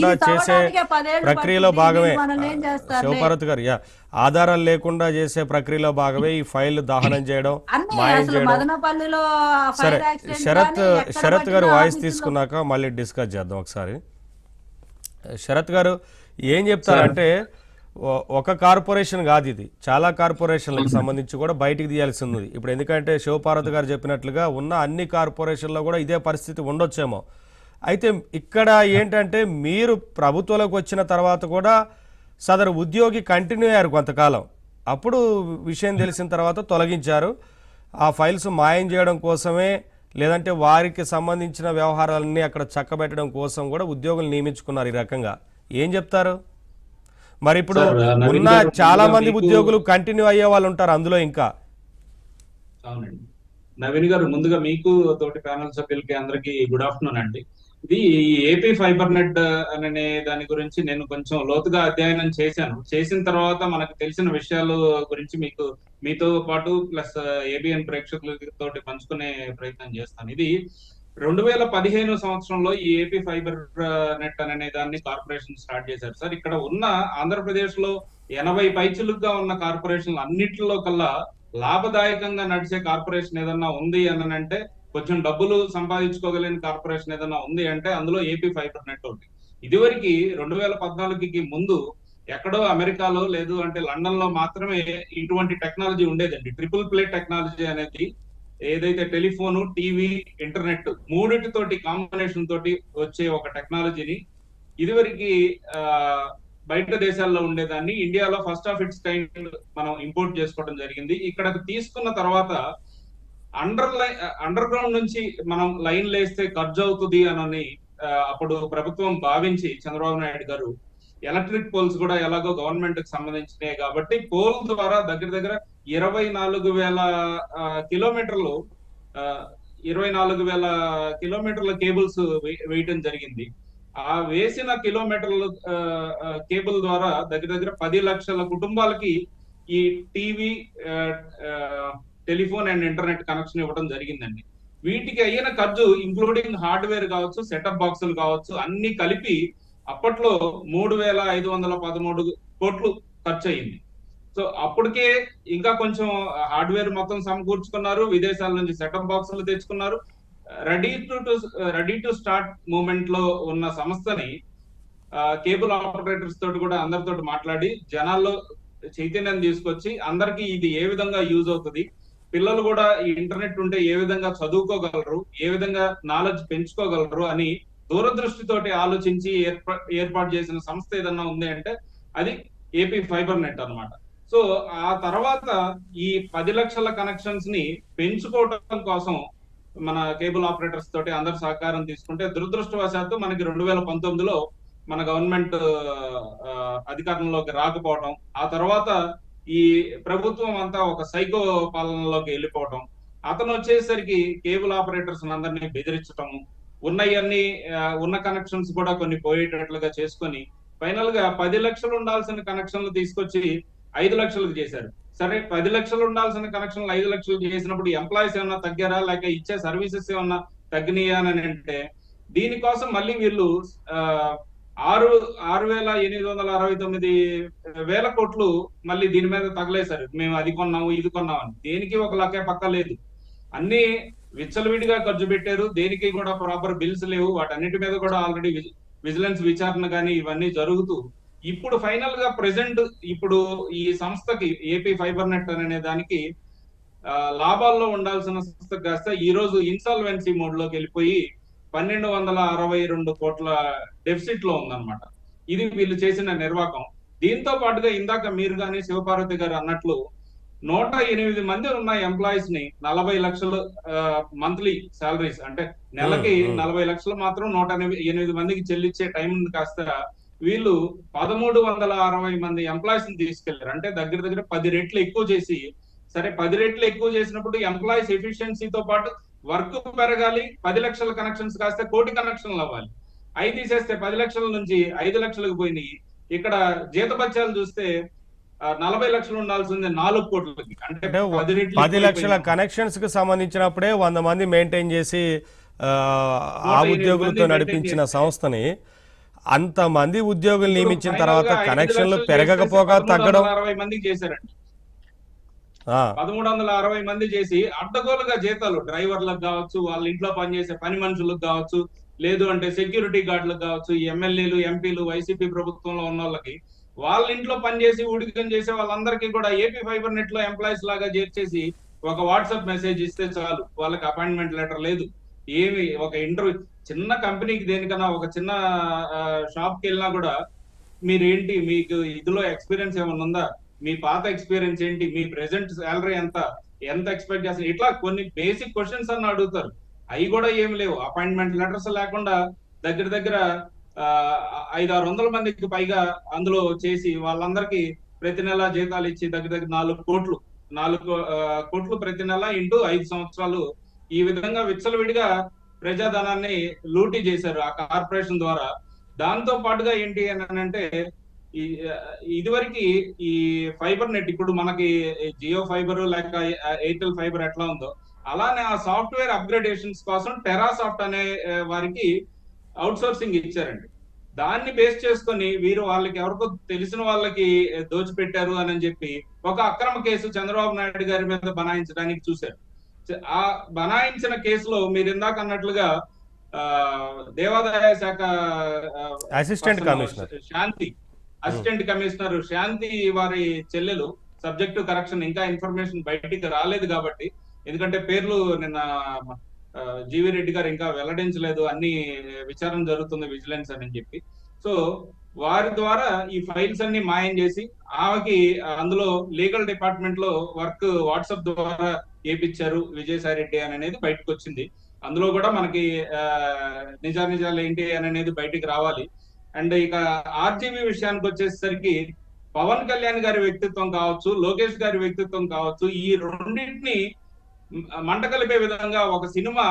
లేకుండా చేసే ప్రక్రియలో భాగమే శివపార్వతి గారు, ఆధారాలు లేకుండా చేసే ప్రక్రియలో భాగమే ఈ ఫైల్ దహనం చేయడం, మాయం చేయడం. సరే, శరత్ గారు వాయిస్ తీసుకున్నాక మళ్ళీ డిస్కస్ చేద్దాం ఒకసారి. శరత్ గారు ఏం చెప్తారంటే, ఒక కార్పొరేషన్ కాదు ఇది, చాలా కార్పొరేషన్లకు సంబంధించి కూడా బయటికి తీయాల్సి ఉంది ఇప్పుడు. ఎందుకంటే శివపార్వతి గారు చెప్పినట్లుగా ఉన్న అన్ని కార్పొరేషన్లో కూడా ఇదే పరిస్థితి ఉండొచ్చేమో. అయితే ఇక్కడ ఏంటంటే, మీరు ప్రభుత్వంలోకి వచ్చిన తర్వాత కూడా సదరు ఉద్యోగి కంటిన్యూ అయ్యారు కొంతకాలం. అప్పుడు విషయం తెలిసిన తర్వాత తొలగించారు. ఆ ఫైల్స్ మాయం చేయడం కోసమే, లేదంటే వారికి సంబంధించిన వ్యవహారాలన్నీ అక్కడ చక్కబెట్టడం కోసం కూడా ఉద్యోగులు నియమించుకున్నారు ఈ రకంగా. ఏం చెప్తారు మరి? ఇప్పుడు ఉన్న చాలా మంది ఉద్యోగులు కంటిన్యూ అయ్యే వాళ్ళు ఉంటారు అందులో ఇంకా. అవునండి నవీన్ గారు, ముందుగా మీకు తోటి ప్యానల్ సభ్యులకి అందరికి గుడ్ ఆఫ్టర్నూన్ అండి. ఇది ఏపీ ఫైబర్ నెట్ అనే దాని గురించి నేను కొంచెం లోతుగా అధ్యయనం చేసిన తర్వాత మనకు తెలిసిన విషయాల గురించి మీతో పాటు ప్లస్ ఏబిఎన్ ప్రేక్షకులతో పంచుకునే ప్రయత్నం చేస్తాను. ఇది 2015 సంవత్సరంలో ఈ ఏపీ ఫైబర్ నెట్ అనే దాన్ని కార్పొరేషన్ స్టార్ట్ చేశారు సార్. ఇక్కడ ఉన్న ఆంధ్రప్రదేశ్ లో 80 పైచులుగా ఉన్న కార్పొరేషన్లు అన్నిటిలో కల్లా లాభదాయకంగా నడిచే కార్పొరేషన్ ఏదన్నా ఉంది అని అంటే, కొంచెం డబ్బులు సంపాదించుకోగలిగిన కార్పొరేషన్ ఏదన్నా ఉంది అంటే అందులో ఏపీ ఫైబర్ నెట్ ఒకటి. ఇదివరకు 2014కి ముందు ఎక్కడో అమెరికాలో లేదు అంటే లండన్ లో మాత్రమే ఇటువంటి టెక్నాలజీ ఉండేదండి. ట్రిపుల్ ప్లే టెక్నాలజీ అనేది, ఏదైతే టెలిఫోను, టీవీ, ఇంటర్నెట్ మూడిటితోటి కాంబినేషన్ తోటి వచ్చే ఒక టెక్నాలజీని ఇదివరకు బయట దేశాల్లో ఉండేదాన్ని ఇండియాలో ఫస్ట్ ఆఫ్ ఇట్స్ కైండ్ మనం ఇంపోర్ట్ చేసుకోవడం జరిగింది. ఇక్కడ తీసుకున్న తర్వాత అండర్ గ్రౌండ్ నుంచి మనం లైన్ లేస్తే ఖర్చు అవుతుంది అని అప్పుడు ప్రభుత్వం భావించి చంద్రబాబు నాయుడు గారు ఎలక్ట్రిక్ పోల్స్ కూడా ఎలాగో గవర్నమెంట్ కి సంబంధించినవి కాబట్టి పోల్ ద్వారా దగ్గర 24,000 కిలోమీటర్లు 24,000 కిలోమీటర్ల కేబుల్స్ వేయటం జరిగింది. ఆ వేసిన కిలోమీటర్ల కేబుల్ ద్వారా దగ్గర 10 లక్షల కుటుంబాలకి ఈ TV, telephone and internet connection ఇవ్వడం జరిగిందండి. వీటికి అయిన ఖర్చు ఇంక్లూడింగ్ హార్డ్వేర్ కావచ్చు, సెటప్ బాక్సులు కావచ్చు, అన్ని కలిపి అప్పట్లో 3,513 కోట్లు ఖర్చు అయింది. సో అప్పటికే ఇంకా కొంచెం హార్డ్వేర్ మొత్తం సమకూర్చుకున్నారు, విదేశాల నుంచి సెటప్ బాక్సులు తెచ్చుకున్నారు. రెడీ టు స్టార్ట్ మూమెంట్ లో ఉన్న సంస్థని కేబుల్ ఆపరేటర్స్ తోటి కూడా అందరితో మాట్లాడి జనాల్లో చైతన్యం తీసుకొచ్చి అందరికి ఇది ఏ విధంగా యూజ్ అవుతుంది, పిల్లలు కూడా ఈ ఇంటర్నెట్ ఉంటే ఏ విధంగా చదువుకోగలరు, ఏ విధంగా నాలెడ్జ్ పెంచుకోగలరు అని దూరదృష్టితోటి ఆలోచించి ఏర్పాటు చేసిన సంస్థ ఏదన్నా ఉంది అంటే అది ఏపీ ఫైబర్ నెట్ అన్నమాట. సో ఆ తర్వాత ఈ 10 లక్షల కనెక్షన్స్ ని పెంచుకోవడం కోసం మన కేబుల్ ఆపరేటర్స్ తోటి అందరు సహకారం తీసుకుంటే, దురదృష్టవశాత్తు మనకి 2019లో మన గవర్నమెంట్ అధికారంలోకి రాకపోవడం, ఆ తర్వాత ఈ ప్రభుత్వం అంతా ఒక సైకో పాలనలోకి వెళ్ళిపోవడం, అతను వచ్చేసరికి కేబుల్ ఆపరేటర్స్ అందరినీ బెదిరించటము, ఉన్న కనెక్షన్స్ కూడా కొన్ని పోయేటట్లుగా చేసుకొని ఫైనల్ గా 10 లక్షలు ఉండాల్సిన కనెక్షన్లు తీసుకొచ్చి 5 లక్షలకు చేశారు. సరే, 10 లక్షలు ఉండాల్సిన కనెక్షన్లు 5 లక్షలు చేసినప్పుడు ఎంప్లాయీస్ ఏమన్నా తగ్గారా, లేక ఇచ్చే సర్వీసెస్ ఏమన్నా తగ్గినాయా అని అంటే, దీనికోసం మళ్ళీ వీళ్ళు 6,869 కోట్లు మళ్ళీ దీని మీద తగలేశారు. మేము అది కొన్నాము, ఇది కొన్నామని. దేనికి ఒక లెక్క పక్క లేదు, అన్ని విచ్చలవిడిగా ఖర్చు పెట్టారు. దేనికి కూడా ప్రాపర్ బిల్స్ లేవు. వాటన్నిటి మీద కూడా ఆల్రెడీ విజిలెన్స్ విచారణ కానీ ఇవన్నీ జరుగుతూ ఇప్పుడు ఫైనల్ గా ప్రెసెంట్ ఇప్పుడు ఈ సంస్థకి ఏపీ ఫైబర్ నెట్ అనే దానికి లాభాల్లో ఉండాల్సిన సంస్థ కాస్త ఈ రోజు ఇన్సాల్వెన్సీ మోడ్ లోకి వెళ్ళిపోయి 1,262 కోట్ల డెఫిసిట్ లో ఉందన్నమాట. ఇది వీళ్ళు చేసిన నిర్వాహకం. దీంతో పాటుగా ఇందాక మీరు కానీ శివపార్వతి గారు అన్నట్లు 108 మంది ఉన్న ఎంప్లాయీస్ ని 40 లక్షలు మంత్లీ శాలరీస్ అంటే నెలకి 40 లక్షలు మాత్రం 108 మందికి చెల్లించే టైం కాస్త వీళ్ళు 1,360 మంది ఎంప్లాయీస్ ని తీసుకెళ్లారు. అంటే దగ్గర 10 రెట్లు ఎక్కువ చేసి, సరే 10 రెట్లు ఎక్కువ చేసినప్పుడు ఎంప్లాయీస్ ఎఫిషియన్సీతో పాటు వర్క్ పెరగాలి. 10 లక్షల కనెక్షన్స్ కాస్తే 1 కోటి కనెక్షన్లు అవ్వాలి. అవి తీసేస్తే 10 లక్షల నుంచి 5 లక్షలకు పోయినాయి. ఇక్కడ జీతభత్యాలు చూస్తే 40 లక్షలు ఉండాల్సింది 4 కోట్లకి. అంటే 10 లక్షల కనెక్షన్స్ కి సంబంధించినప్పుడే 100 మంది మెయింటైన్ చేసి ఆ ఉద్యోగులతో నడిపించిన సంస్థని అంతమంది ఉద్యోగులు ఇప్పుడు నియమించిన ఫైనల్ తర్వాత గా 5 కనెక్షన్లు లక్షలు పెరగకపోగా చేసేసి తగ్గడం 1360 మందికి చేశారండి. ఆ, 1360 మంది చేసి అడ్డగోలుగా జీతాలు డ్రైవర్లకు కావచ్చు, వాళ్ళ ఇంట్లో పనిచేసే పని మనుషులకు కావచ్చు, లేదు అంటే సెక్యూరిటీ గార్డులకు కావచ్చు, ఎమ్మెల్యేలు, ఎంపీలు, వైసీపీ ప్రభుత్వంలో ఉన్న వాళ్ళకి వాళ్ళ ఇంట్లో పనిచేసి ఉడికం చేసే వాళ్ళందరికీ కూడా ఏపీ ఫైబర్ నెట్ లో ఎంప్లాయీస్ లాగా చేర్చేసి ఒక వాట్సాప్ మెసేజ్ ఇస్తే చాలు, వాళ్ళకి అపాయింట్మెంట్ లెటర్ లేదు, ఏమి ఒక ఇంటర్వ్యూ, చిన్న కంపెనీకి దేనికన్నా ఒక చిన్న షాప్ కి వెళ్ళినా కూడా మీరేంటి, మీకు ఇదిలో ఎక్స్పీరియన్స్ ఏమైనా ఉందా, మీ పాత ఎక్స్పీరియన్స్ ఏంటి, మీ ప్రెసెంట్ శాలరీ ఎంత, ఎంత ఎక్స్పెక్ట్ చేస్తారు, ఇట్లా కొన్ని బేసిక్ క్వశ్చన్స్ అన్న అడుగుతారు. అవి కూడా ఏమి లేవు. అపాయింట్మెంట్ లెటర్స్ లేకుండా దగ్గర దగ్గర 500-600 మందికి పైగా అందులో చేసి వాళ్ళందరికీ ప్రతి నెల జీతాలు ఇచ్చి దగ్గర దగ్గర 4 కోట్లు ప్రతి నెల ఇంటూ 5 సంవత్సరాలు ఈ విధంగా విచ్చలవిడిగా ప్రజాధనాన్ని లూటీ చేశారు ఆ కార్పొరేషన్ ద్వారా. దాంతో పాటుగా ఏంటి అని అంటే ఈ ఇదివరకు ఈ ఫైబర్ నెట్ ఇప్పుడు మనకి జియో ఫైబర్ లేక ఎయిర్టెల్ ఫైబర్ ఎట్లా ఉందో అలానే ఆ సాఫ్ట్వేర్ అప్గ్రేడేషన్స్ కోసం టెరాసాఫ్ట్ అనే వారికి అవుట్ సోర్సింగ్ ఇచ్చారండి. దాన్ని బేస్ చేసుకొని వీరు వాళ్ళకి ఎవరికో తెలిసిన వాళ్ళకి దోచిపెట్టారు అని చెప్పి ఒక అక్రమ కేసు చంద్రబాబు నాయుడు గారి మీద బనాయించడానికి చూశారు. ఆ బనాయించిన కేసులో మీరు ఇందాక అన్నట్లుగా దేవాదాయ శాఖ అసిస్టెంట్ కమిషనర్ శాంతి, అసిస్టెంట్ కమిషనర్ శాంతి వారి చెల్లెలు సబ్జెక్టు కరెక్షన్, ఇంకా ఇన్ఫర్మేషన్ బయటికి రాలేదు కాబట్టి, ఎందుకంటే పేర్లు నిన్న జీవి రెడ్డి గారు ఇంకా వెల్లడించలేదు, అన్ని విచారణ జరుగుతుంది విజిలెన్స్ అని చెప్పి. సో వారి ద్వారా ఈ ఫైల్స్ అన్ని మాయం చేసి ఆమెకి అందులో లీగల్ డిపార్ట్మెంట్ లో వర్క్ వాట్సాప్ ద్వారా చేపించారు విజయసాయి రెడ్డి అని అనేది బయటకు వచ్చింది. అందులో కూడా మనకి నిజాలు ఏంటి అని అనేది బయటికి రావాలి. అండ్ ఇక ఆర్జీబీ విషయానికి వచ్చేసరికి పవన్ కళ్యాణ్ గారి వ్యక్తిత్వం కావచ్చు, లోకేష్ గారి వ్యక్తిత్వం కావచ్చు, ఈ రెండింటిని మంట కలిపే విధంగా ఒక సినిమా